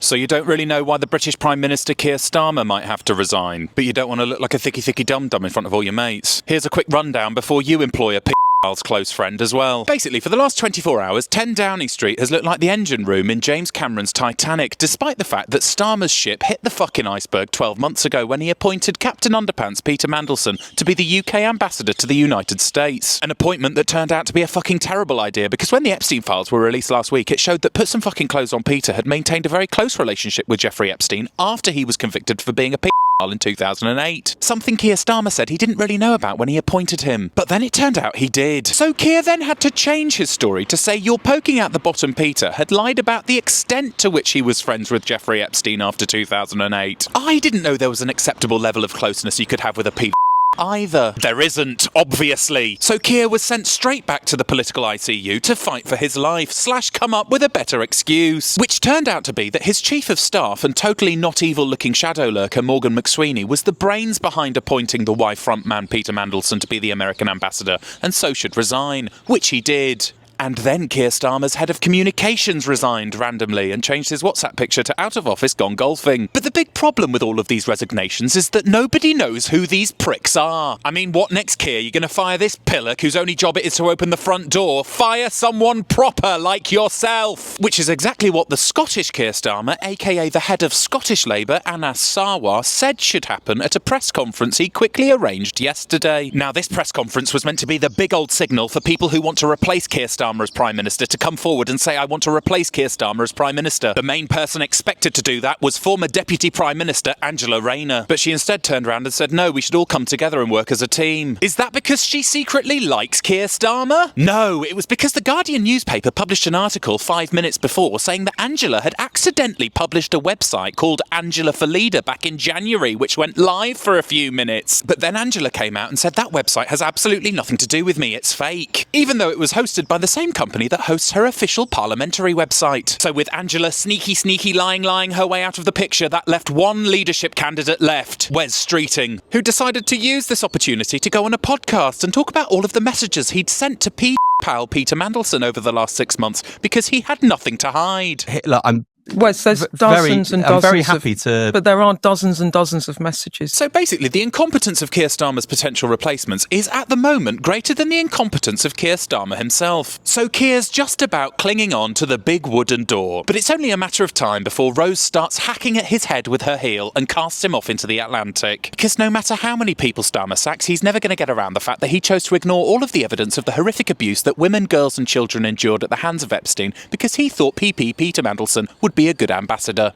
So you don't really know why the British Prime Minister Keir Starmer might have to resign, but you don't want to look like a thicky dum-dum in front of all your mates. Here's a quick rundown before you employ a Kyle's close friend as well. Basically, for the last 24 hours, 10 Downing Street has looked like the engine room in James Cameron's Titanic, despite the fact that Starmer's ship hit the fucking iceberg 12 months ago when he appointed Captain Underpants Peter Mandelson to be the UK ambassador to the United States. An appointment that turned out to be a fucking terrible idea, because when the Epstein files were released last week, it showed that Put Some Fucking Clothes on Peter had maintained a very close relationship with Jeffrey Epstein after he was convicted for being a in 2008. Something Keir Starmer said he didn't really know about when he appointed him. But then it turned out he did. So Keir then had to change his story to say you're poking out the bottom Peter had lied about the extent to which he was friends with Jeffrey Epstein after 2008. I didn't know there was an acceptable level of closeness you could have with a either. There isn't, obviously. So Keir was sent straight back to the political ICU to fight for his life, / come up with a better excuse. Which turned out to be that his chief of staff and totally not evil-looking shadow lurker Morgan McSweeney was the brains behind appointing the Y frontman Peter Mandelson to be the American ambassador, and so should resign, which he did. And then Keir Starmer's head of communications resigned randomly and changed his WhatsApp picture to out of office gone golfing. But the big problem with all of these resignations is that nobody knows who these pricks are. I mean, what next, Keir? You're going to fire this pillock whose only job it is to open the front door? Fire someone proper like yourself! Which is exactly what the Scottish Keir Starmer, aka the head of Scottish Labour, Anas Sarwar, said should happen at a press conference he quickly arranged yesterday. Now, this press conference was meant to be the big old signal for people who want to replace Keir Starmer as Prime Minister to come forward and say, I want to replace Keir Starmer as Prime Minister. The main person expected to do that was former Deputy Prime Minister Angela Rayner. But she instead turned around and said, no, we should all come together and work as a team. Is that because she secretly likes Keir Starmer? No, it was because the Guardian newspaper published an article 5 minutes before saying that Angela had accidentally published a website called Angela for Leader back in January, which went live for a few minutes. But then Angela came out and said that website has absolutely nothing to do with me, it's fake. Even though it was hosted by the same company that hosts her official parliamentary website. So with Angela sneaky lying her way out of the picture, that left one leadership candidate left, Wes Streeting, who decided to use this opportunity to go on a podcast and talk about all of the messages he'd sent to pal Peter Mandelson over the last 6 months because he had nothing to hide. Look, Wes, there's dozens and dozens. I'm very happy but there are dozens and dozens of messages. So basically, the incompetence of Keir Starmer's potential replacements is at the moment greater than the incompetence of Keir Starmer himself. So Keir's just about clinging on to the big wooden door. But it's only a matter of time before Rose starts hacking at his head with her heel and casts him off into the Atlantic. Because no matter how many people Starmer sacks, he's never going to get around the fact that he chose to ignore all of the evidence of the horrific abuse that women, girls and children endured at the hands of Epstein because he thought Peter Mandelson would be a good ambassador.